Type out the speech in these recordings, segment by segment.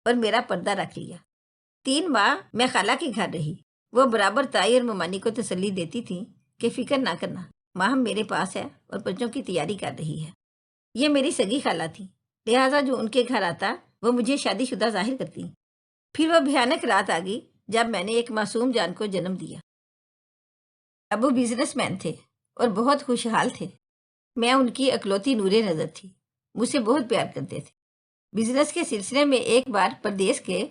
اور میرا پردہ رکھ لیا۔ 3 ماہ میں خالہ کے گھر رہی۔ وہ برابر تائی اور ممانی کو تسلی دیتی تھیں کہ فکر نہ کرنا، ماہم میرے پاس ہے اور بچوں کی تیاری کر رہی ہے۔ یہ میری سگی خالہ تھی، لہٰذا جو ان کے گھر آتا وہ مجھے شادی شدہ ظاہر کرتی۔ پھر وہ بھیانک رات آ گئی جب میں نے ایک معصوم جان کو جنم دیا۔ ابو بزنس مین تھے اور بہت خوشحال تھے۔ میں ان کی اکلوتی نور نظر تھی، مجھ سے بہت پیار کرتے تھے۔ بزنس کے سلسلے میں ایک بار پردیس گئے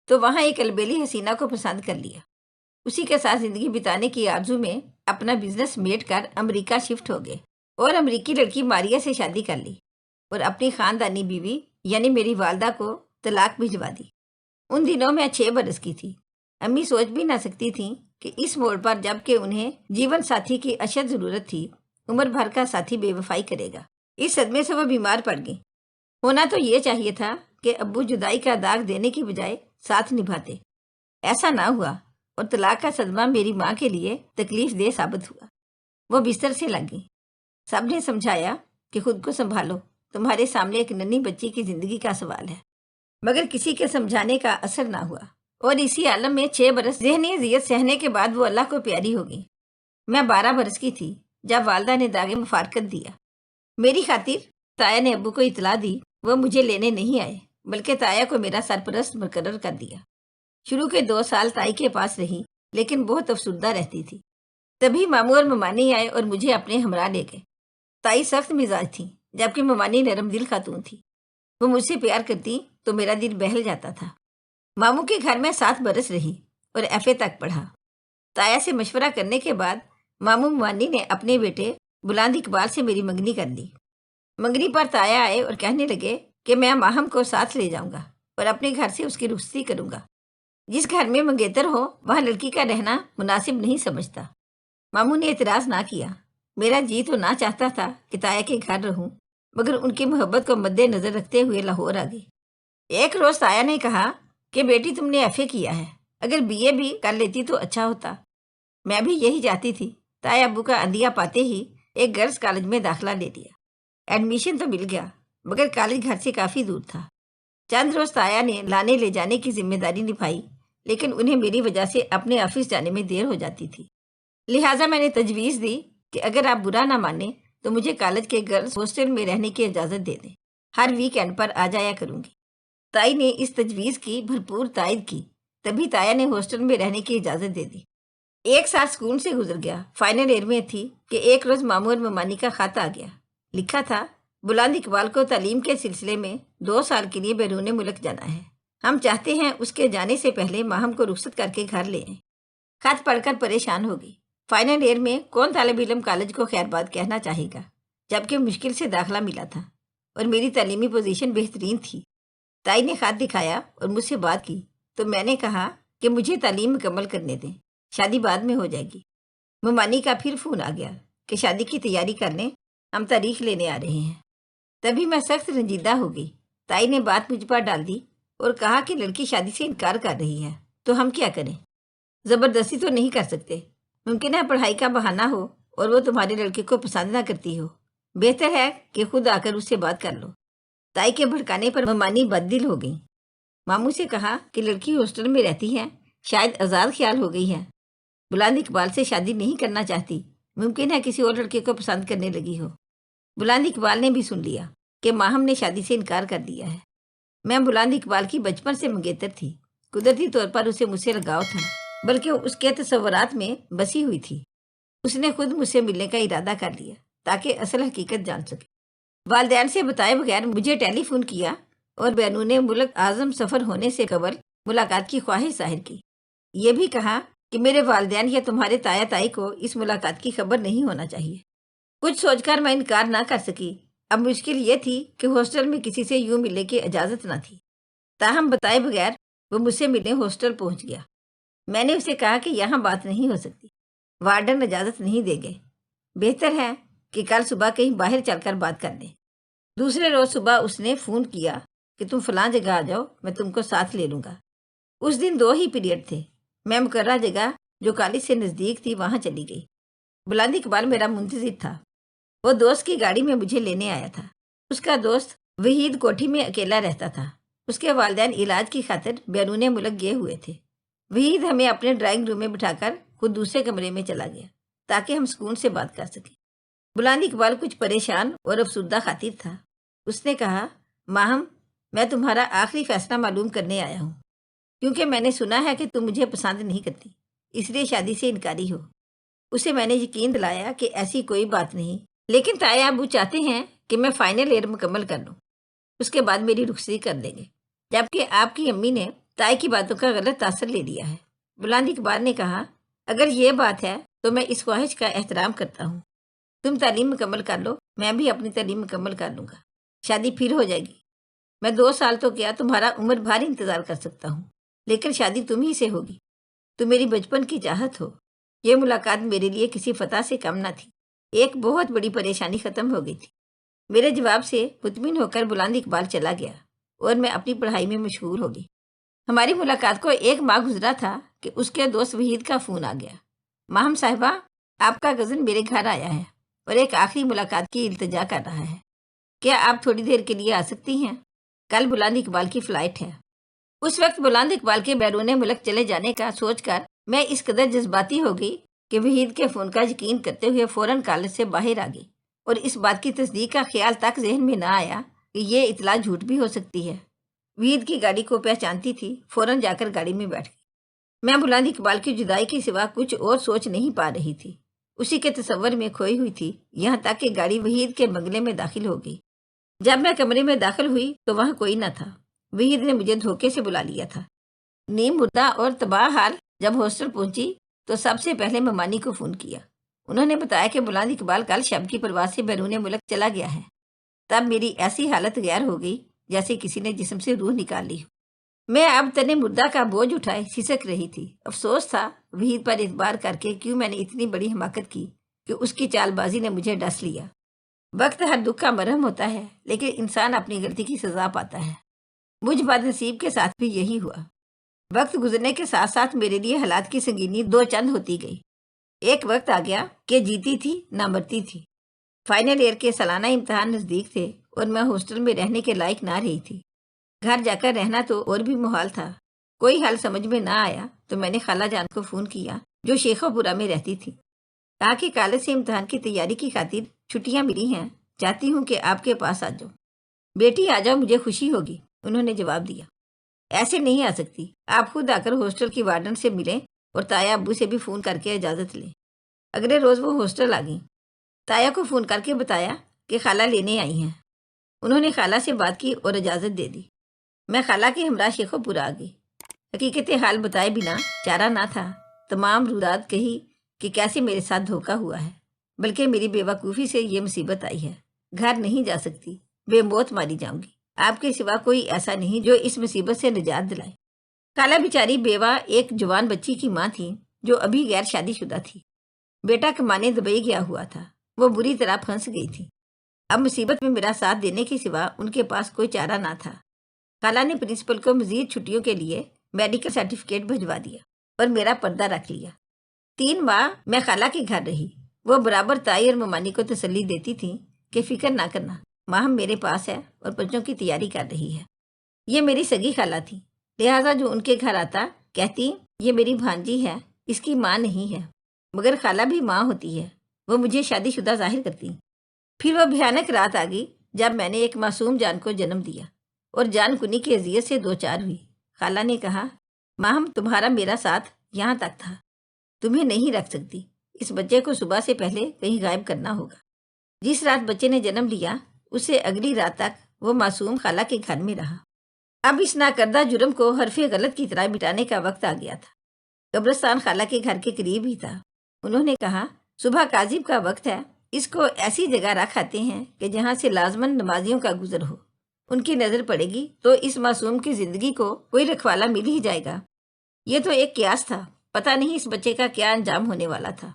تو وہاں ایک البیلی حسینہ کو پسند کر لیا۔ اسی کے ساتھ زندگی بتانے کی آرزو میں اپنا بزنس میٹ کر امریکہ شفٹ ہو گئے اور امریکی لڑکی ماریا سے شادی کر لی اور اپنی خاندانی بیوی یعنی میری والدہ کو طلاق بھجوا دی۔ ان دنوں میں 6 برس کی تھی۔ امی سوچ بھی نہ سکتی تھیں کہ اس موڑ پر جب کہ انہیں جیون ساتھی کی اشد ضرورت تھی، عمر بھر کا ساتھی بے وفائی کرے گا۔ اس صدمے سے وہ بیمار پڑ گئی۔ ہونا تو یہ چاہیے تھا کہ ابو جدائی کا داغ دینے کی بجائے ساتھ نبھاتے، ایسا نہ ہوا اور طلاق کا صدمہ میری ماں کے لیے تکلیف دہ ثابت ہوا۔ وہ بستر سے لگ گئی۔ سب نے سمجھایا کہ خود کو سنبھالو، تمہارے سامنے ایک ننھی بچی کی زندگی کا سوال ہے، مگر کسی کے سمجھانے کا اثر نہ ہوا اور اسی عالم میں 6 برس ذہنی اذیت سہنے کے بعد وہ اللہ کو پیاری ہو گئی۔ میں 12 برس کی تھی جب والدہ نے داغ مفارقت دیا۔ میری خاطر تایا نے ابو کو اطلاع دی۔ وہ مجھے لینے نہیں آئے بلکہ تایا کو میرا سرپرست مقرر کر دیا۔ شروع کے 2 سال تائی کے پاس رہی لیکن بہت افسردہ رہتی تھی۔ تبھی ماموں اور ممانی آئے اور مجھے اپنے ہمراہ لے گئے۔ تائی سخت مزاج تھی جبکہ ممانی نرم دل خاتون تھی۔ وہ مجھ سے پیار کرتی تو میرا دل بہل جاتا تھا۔ ماموں کے گھر میں 7 برس رہی اور FA تک پڑھا۔ تایا سے مشورہ کرنے کے بعد ماموں ممانی نے اپنے بیٹے بلند اقبال سے میری منگنی کر دی۔ منگنی پر تایا آئے اور کہنے لگے کہ میں ماہم کو ساتھ لے جاؤں گا اور اپنے گھر سے اس کی رخصتی کروں گا۔ جس گھر میں منگیتر ہو وہاں لڑکی کا رہنا مناسب نہیں سمجھتا۔ ماموں نے اعتراض نہ کیا۔ میرا جی تو نہ چاہتا تھا کہ تایا کے گھر رہوں، مگر ان کی محبت کو مد نظر رکھتے ہوئے لاہور آ گئی۔ ایک روز تایا نے کہا کہ بیٹی تم نے FA کیا ہے، اگر BA بھی کر لیتی تو اچھا ہوتا۔ میں بھی یہی چاہتی تھی۔ تایا ابو کا عندیہ پاتے ہی ایک گرلز کالج میں داخلہ لے لیا۔ ایڈمیشن تو مل گیا مگر کالج گھر سے کافی دور تھا۔ چند روز تایا نے لانے لے جانے کی ذمہ داری نبھائی لیکن انہیں میری وجہ سے اپنے آفس جانے میں دیر ہو جاتی تھی۔ لہٰذا میں نے تجویز دی کہ اگر آپ برا نہ مانیں تو مجھے کالج کے گرلز ہاسٹل میں رہنے کی اجازت دے دیں، ہر ویک اینڈ پر آ جایا کروں گی۔ تائی نے اس تجویز کی بھرپور تائید کی، تبھی تایا نے ہاسٹل میں رہنے کی اجازت دے دی۔ 1 سال سکول سے گزر گیا۔ فائنل ایئر میں تھی کہ ایک روز ماموں اور ممانی کا خط آ گیا۔ لکھا تھا بلند اقبال کو تعلیم کے سلسلے میں 2 سال کے لیے بیرون ملک جانا ہے۔ ہم چاہتے ہیں اس کے جانے سے پہلے ماہم کو رخصت کر کے گھر لے آئیں۔ خط پڑھ کر پریشان ہو گئی۔ فائنل ایئر میں کون طالب علم کالج کو خیر بات کہنا چاہے گا جبکہ مشکل سے داخلہ ملا تھا اور میری تعلیمی پوزیشن بہترین تھی۔ تائی نے خط دکھایا اور مجھ سے بات کی تو میں نے کہا کہ مجھے تعلیم مکمل کرنے دیں، شادی بعد میں ہو جائے گی۔ ممانی کا پھر فون آ گیا کہ شادی کی تیاری کر لیں، ہم تاریخ لینے آ رہے ہیں۔ تبھی میں سخت رنجیدہ ہو گئی۔ تائی نے بات مجھ پر ڈال دی اور کہا کہ لڑکی شادی سے انکار کر رہی ہے تو ہم کیا کریں؟ زبردستی تو نہیں کر سکتے، ممکن ہے پڑھائی کا بہانہ ہو اور وہ تمہارے لڑکے کو پسند نہ کرتی ہو، بہتر ہے کہ خود آ کر اس سے بات کر لو۔ تائی کے بھڑکانے پر ممانی بد دل ہو گئی۔ ماموں سے کہا کہ لڑکی ہاسٹل میں رہتی ہے، شاید آزاد خیال ہو گئی ہے، بلند اقبال سے شادی نہیں کرنا چاہتی، ممکن ہے کسی اور لڑکے کو پسند کرنے لگی ہو۔ بلند اقبال نے بھی سن لیا کہ ماہم نے شادی سے انکار کر دیا ہے۔ میں بلند اقبال کی بچپن سے منگیتر تھی، قدرتی طور پر اسے مجھ سے لگاؤ تھا، بلکہ اس کے تصورات میں بسی ہوئی تھی۔ اس نے خود مجھ سے ملنے کا ارادہ کر لیا تاکہ اصل حقیقت جان سکے۔ والدین سے بتائے بغیر مجھے ٹیلی فون کیا اور بیرون ملک اعظم سفر ہونے سے قبل ملاقات کی خواہش ظاہر کی۔ یہ بھی کہا کہ میرے والدین یا تمہارے تایا تائی کو اس ملاقات کی خبر نہیں ہونا چاہیے۔ کچھ سوچ کر میں انکار نہ کر سکی۔ اب مشکل یہ تھی کہ ہاسٹل میں کسی سے یوں ملنے کی اجازت نہ تھی۔ تاہم بتائے بغیر وہ مجھ سے ملنے ہاسٹل پہنچ گیا۔ میں نے اسے کہا کہ یہاں بات نہیں ہو سکتی، وارڈن اجازت نہیں دیں گے، بہتر ہے کہ کل صبح کہیں باہر چل کر بات کر لیں۔ دوسرے روز صبح اس نے فون کیا کہ تم فلاں جگہ آ جاؤ، میں تم کو ساتھ لے لوں گا۔ اس دن 2 ہی پیریڈ تھے۔ میں مقررہ جگہ جو کالج سے نزدیک تھی وہاں چلی گئی۔ بلند اقبال میرا منتظر تھا۔ وہ دوست کی گاڑی میں مجھے لینے آیا تھا۔ اس کا دوست وحید کوٹھی میں اکیلا رہتا تھا۔ اس کے والدین علاج کی خاطر بیرون ملک گئے ہوئے تھے۔ وحید ہمیں اپنے ڈرائنگ روم میں بٹھا کر خود دوسرے کمرے میں چلا گیا تاکہ ہم سکون سے بات کر سکیں۔ بلند اقبال کچھ پریشان اور افسردہ خاطر تھا۔ اس نے کہا، ماہم، میں تمہارا آخری فیصلہ معلوم کرنے آیا ہوں، کیونکہ میں نے سنا ہے کہ تم مجھے پسند نہیں کرتی، اس لیے شادی سے انکاری ہو۔ اسے میں نے یقین دلایا کہ ایسی کوئی بات نہیں، لیکن تایا ابو چاہتے ہیں کہ میں فائنل ایئر مکمل کر لوں، اس کے بعد میری رخصتی کر دیں گے، جبکہ آپ کی امی نے تائی کی باتوں کا غلط تاثر لے لیا ہے۔ بلند اقبال نے کہا، اگر یہ بات ہے تو میں اس خواہش کا احترام کرتا ہوں۔ تم تعلیم مکمل کر لو، میں بھی اپنی تعلیم مکمل کر لوں گا، شادی پھر ہو جائے گی۔ میں 2 سال تو کیا تمہارا عمر بھر انتظار کر سکتا ہوں، لیکن شادی تم ہی سے ہوگی۔ تم میری بچپن کی چاہت ہو۔ یہ ملاقات میرے لیے کسی فتح سے کم نہ تھی۔ ایک بہت بڑی پریشانی ختم ہو گئی تھی۔ میرے جواب سے مطمئن ہو کر بلند اقبال چلا گیا اور میں اپنی پڑھائی میں مشغول ہو گئی۔ ہماری ملاقات کو 1 ماہ گزرا تھا کہ اس کے دوست وحید کا فون آ گیا۔ ماہم صاحبہ، آپ کا کزن میرے گھر آیا ہے اور ایک آخری ملاقات کی التجا کر رہا ہے۔ کیا آپ تھوڑی دیر کے لیے آ سکتی ہیں؟ کل بلند اقبال کی فلائٹ ہے۔ اس وقت بلند اقبال کے بیرون ملک چلے جانے کا سوچ کر میں اس قدر جذباتی ہو گئی کہ وحید کے فون کا یقین کرتے ہوئے فوراً کالج سے باہر آ گئی، اور اس بات کی تصدیق کا خیال تک ذہن میں نہ آیا کہ یہ اطلاع جھوٹ بھی ہو سکتی ہے۔ وحید کی گاڑی کو پہچانتی تھی، فوراً جا کر گاڑی میں بیٹھ گئی۔ میں بلند اقبال کی جدائی کے سوا کچھ اور سوچ نہیں پا رہی تھی، اسی کے تصور میں کھوئی ہوئی تھی، یہاں تک کہ گاڑی وحید کے بنگلے میں داخل ہو گئی۔ جب میں کمرے میں داخل ہوئی تو وہاں کوئی نہ تھا۔ وحید نے مجھے دھوکے سے بلا لیا تھا۔ نیم مردہ اور تباہ حال جب ہاسٹل پہنچی تو سب سے پہلے ممانی کو فون کیا۔ انہوں نے بتایا کہ بلند اقبال کل شب کی پرواز سے بیرون ملک چلا گیا ہے۔ تب میری ایسی حالت غیر ہو گئی جیسے کسی نے جسم سے روح نکال لی ہو۔ میں اب تن مردہ کا بوجھ اٹھائے سسک رہی تھی۔ افسوس تھا وحید پر اعتبار کر کے کیوں میں نے اتنی بڑی حماقت کی کہ اس کی چال بازی نے مجھے ڈس لیا۔ وقت ہر دکھ کا مرہم ہوتا ہے، لیکن انسان اپنی غلطی کی سزا پاتا ہے۔ مجھ بد نصیب کے ساتھ بھی یہی ہوا۔ وقت گزرنے کے ساتھ ساتھ میرے لیے حالات کی سنگینی 2 چند ہوتی گئی۔ ایک وقت آ گیا کہ جیتی تھی نہ مرتی تھی۔ فائنل ایئر کے سالانہ امتحان نزدیک تھے اور میں ہاسٹل میں رہنے کے لائق نہ رہی تھی۔ گھر جا کر رہنا تو اور بھی محال تھا۔ کوئی حل سمجھ میں نہ آیا تو میں نے خالہ جان کو فون کیا جو شیخو پورہ میں رہتی تھی۔ کہا کہ کالج سے امتحان کی تیاری کی خاطر چھٹیاں ملی ہیں، چاہتی ہوں کہ آپ کے پاس آ جاؤ۔ بیٹی آ جاؤ، مجھے خوشی ہوگی، انہوں نے جواب دیا۔ ایسے نہیں آ سکتی، آپ خود آ کر ہاسٹل کی وارڈن سے ملیں اور تایا ابو سے بھی فون کر کے اجازت لیں۔ اگلے روز وہ ہاسٹل آ گئیں۔ تایا کو فون کر کے بتایا کہ خالہ لینے آئی ہیں۔ انہوں نے خالہ سے بات کی اور اجازت دے دی۔ میں خالہ کے ہمراہ شیخو پورہ آ گئی۔ حقیقت حال بتائے بنا چارہ نہ تھا۔ تمام رودات کہی کہ کیسے میرے ساتھ دھوکہ ہوا ہے، بلکہ میری بے وقوفی سے یہ مصیبت آئی ہے۔ گھر نہیں جا سکتی، بے موت ماری جاؤں گی۔ آپ کے سوا کوئی ایسا نہیں جو اس مصیبت سے نجات دلائے۔ خالہ بیچاری بیوہ ایک جوان بچی کی ماں تھی جو ابھی غیر شادی شدہ تھی۔ بیٹا کمانے دبئی گیا ہوا تھا، وہ بری طرح پھنس گئی تھی۔ اب مصیبت میں میرا ساتھ دینے کے سوا ان کے پاس کوئی چارہ نہ تھا۔ خالہ نے پرنسپل کو مزید چھٹیوں کے لیے میڈیکل سرٹیفکیٹ بھجوا دیا اور میرا پردہ رکھ لیا۔ 3 ماہ میں خالہ کے گھر رہی۔ وہ برابر تائی اور ممانی کو تسلی دیتی تھیں کہ فکر نہ کرنا، ماہم میرے پاس ہے اور بچوں کی تیاری کر رہی ہے۔ یہ میری سگی خالہ تھی، لہٰذا جو ان کے گھر آتا کہتی یہ میری بھانجی ہے، اس کی ماں نہیں ہے، مگر خالہ بھی ماں ہوتی ہے، وہ مجھے شادی شدہ ظاہر کرتی۔ پھر وہ بھیانک رات آ گئی جب میں نے ایک معصوم جان کو جنم دیا اور جان کنی کی اذیت سے 2 4 ہوئی۔ خالہ نے کہا، ماہم تمہارا میرا ساتھ یہاں تک تھا، تمہیں نہیں رکھ سکتی، اس بچے کو صبح سے پہلے کہیں غائب کرنا ہوگا۔ جس رات بچے نے جنم لیا اس سے اگلی رات تک وہ معصوم خالہ کے گھر میں رہا۔ اب اس ناکردہ جرم کو حرف غلط کی طرح مٹانے کا وقت آ گیا تھا۔ قبرستان خالہ کے گھر کے قریب ہی تھا۔ انہوں نے کہا، صبح کاذب کا وقت ہے، اس کو ایسی جگہ رکھ آتے ہیں کہ جہاں سے لازماً نمازیوں کا گزر ہو۔ ان کی نظر پڑے گی تو اس معصوم کی زندگی کو کوئی رکھوالا مل ہی جائے گا۔ یہ تو ایک قیاس تھا، پتہ نہیں اس بچے کا کیا انجام ہونے والا تھا۔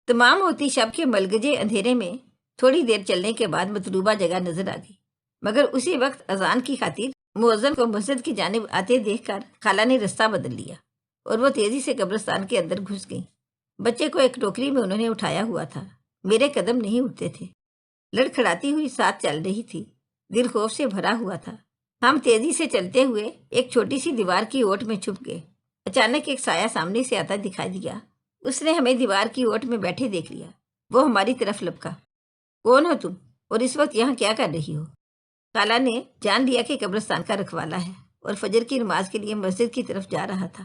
تمام ہوتی شب کے ملگجے اندھیرے میں تھوڑی دیر چلنے کے بعد مطلوبہ جگہ نظر آ گئی، مگر اسی وقت اذان کی خاطر مؤذن کو مسجد کی جانب آتے دیکھ کر خالہ نے رستہ بدل لیا اور وہ تیزی سے قبرستان کے اندر گھس گئی۔ بچے کو ایک ٹوکری میں انہوں نے اٹھایا ہوا تھا۔ میرے قدم نہیں اٹھتے تھے۔ لڑکھڑاتی ہوئی ساتھ چل رہی تھی، دل خوف سے بھرا ہوا تھا۔ ہم تیزی سے چلتے ہوئے ایک چھوٹی سی دیوار کی اوٹ میں چھپ گئے۔ اچانک ایک سایہ سامنے سے آتا دکھائی دیا۔ اس نے ہمیں دیوار کی اوٹ میں بیٹھے دیکھ لیا۔ وہ ہماری طرف لپکا۔ کون ہو تم اور اس وقت یہاں کیا کر رہی ہو؟ خالہ نے جان لیا کہ قبرستان کا رکھوالا ہے اور فجر کی نماز کے لیے مسجد کی طرف جا رہا تھا۔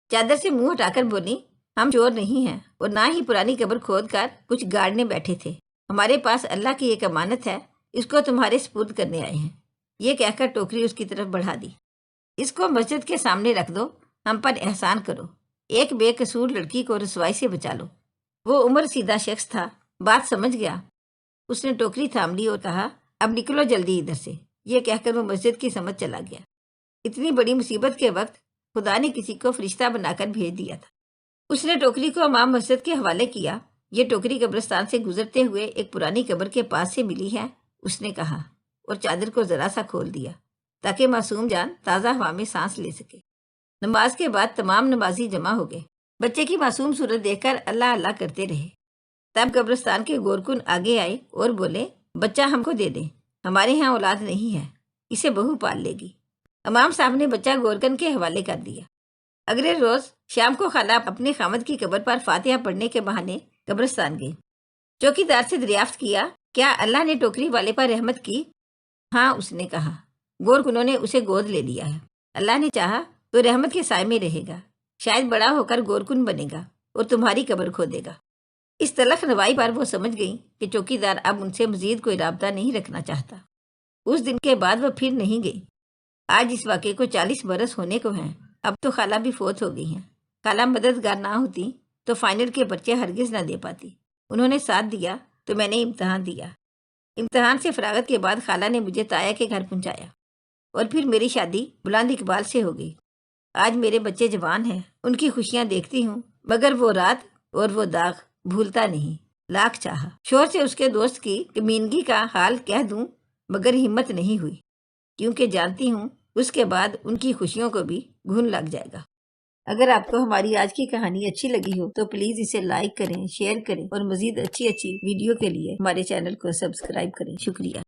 چادر سے منہ ہٹا کر بولی، ہم چور نہیں ہیں اور نہ ہی پرانی قبر کھود کر کچھ گاڑنے بیٹھے تھے۔ ہمارے پاس اللہ کی ایک امانت ہے، اس کو تمہارے سپرد کرنے آئے ہیں۔ یہ کہہ کر ٹوکری اس کی طرف بڑھا دی۔ اس کو مسجد کے سامنے رکھ دو، ہم پر احسان کرو، ایک بے قصور لڑکی کو رسوائی سے بچا لو۔ وہ عمر سیدھا شخص تھا، بات سمجھ گیا۔ اس نے ٹوکری تھام لی اور کہا، اب نکلو جلدی ادھر سے۔ یہ کہہ کر وہ مسجد کی سمت چلا گیا۔ اتنی بڑی مصیبت کے وقت خدا نے کسی کو فرشتہ بنا کر بھیج دیا تھا۔ اس نے ٹوکری کو امام مسجد کے حوالے کیا۔ یہ ٹوکری قبرستان سے گزرتے ہوئے ایک پرانی قبر کے پاس سے ملی ہے، اس نے کہا، اور چادر کو ذرا سا کھول دیا تاکہ معصوم جان تازہ ہوا میں سانس لے سکے۔ نماز کے بعد تمام نمازی جمع ہو گئے۔ بچے کی معصوم صورت دیکھ کر اللہ اللہ کرتے رہے۔ تب قبرستان کے گورکن آگے آئے اور بولے، بچہ ہم کو دے دیں، ہمارے ہاں اولاد نہیں ہے، اسے بہو پال لے گی۔ امام صاحب نے بچہ گورکن کے حوالے کر دیا۔ اگلے روز شام کو خالہ اپنے خامد کی قبر پر فاتحہ پڑھنے کے بہانے قبرستان گئی۔ چوکیدار سے دریافت کیا، کیا اللہ نے ٹوکری والے پر رحمت کی؟ ہاں، اس نے کہا۔ گورکنوں نے اسے گود لے لیا ہے۔ اللہ نے چاہا تو رحمت کے سائے میں رہے گا، شاید بڑا ہو کر گورکن بنے گا اور تمہاری قبر کھودے گا۔ اس تلخ روائی پر وہ سمجھ گئی کہ چوکیدار اب ان سے مزید کوئی رابطہ نہیں رکھنا چاہتا۔ اس دن کے بعد وہ پھر نہیں گئی۔ آج اس واقعے کو 40 برس ہونے کو ہیں۔ اب تو خالہ بھی فوت ہو گئی ہیں۔ خالہ مددگار نہ ہوتی تو فائنل کے پرچے ہرگز نہ دے پاتی۔ انہوں نے ساتھ دیا تو میں نے امتحان دیا۔ امتحان سے فراغت کے بعد خالہ نے مجھے تایا کے گھر پہنچایا اور پھر میری شادی بلند اقبال سے ہو گئی۔ آج میرے بچے جوان ہیں، ان کی خوشیاں دیکھتی ہوں، مگر وہ رات اور وہ داغ بھولتا نہیں۔ لاکھ چاہا شور سے اس کے دوست کی کمینگی کا حال کہہ دوں، مگر ہمت نہیں ہوئی، کیونکہ جانتی ہوں اس کے بعد ان کی خوشیوں کو بھی گھن لگ جائے گا۔ اگر آپ کو ہماری آج کی کہانی اچھی لگی ہو تو پلیز اسے لائک کریں، شیئر کریں اور مزید اچھی ویڈیو کے لیے ہمارے چینل کو سبسکرائب کریں۔ شکریہ۔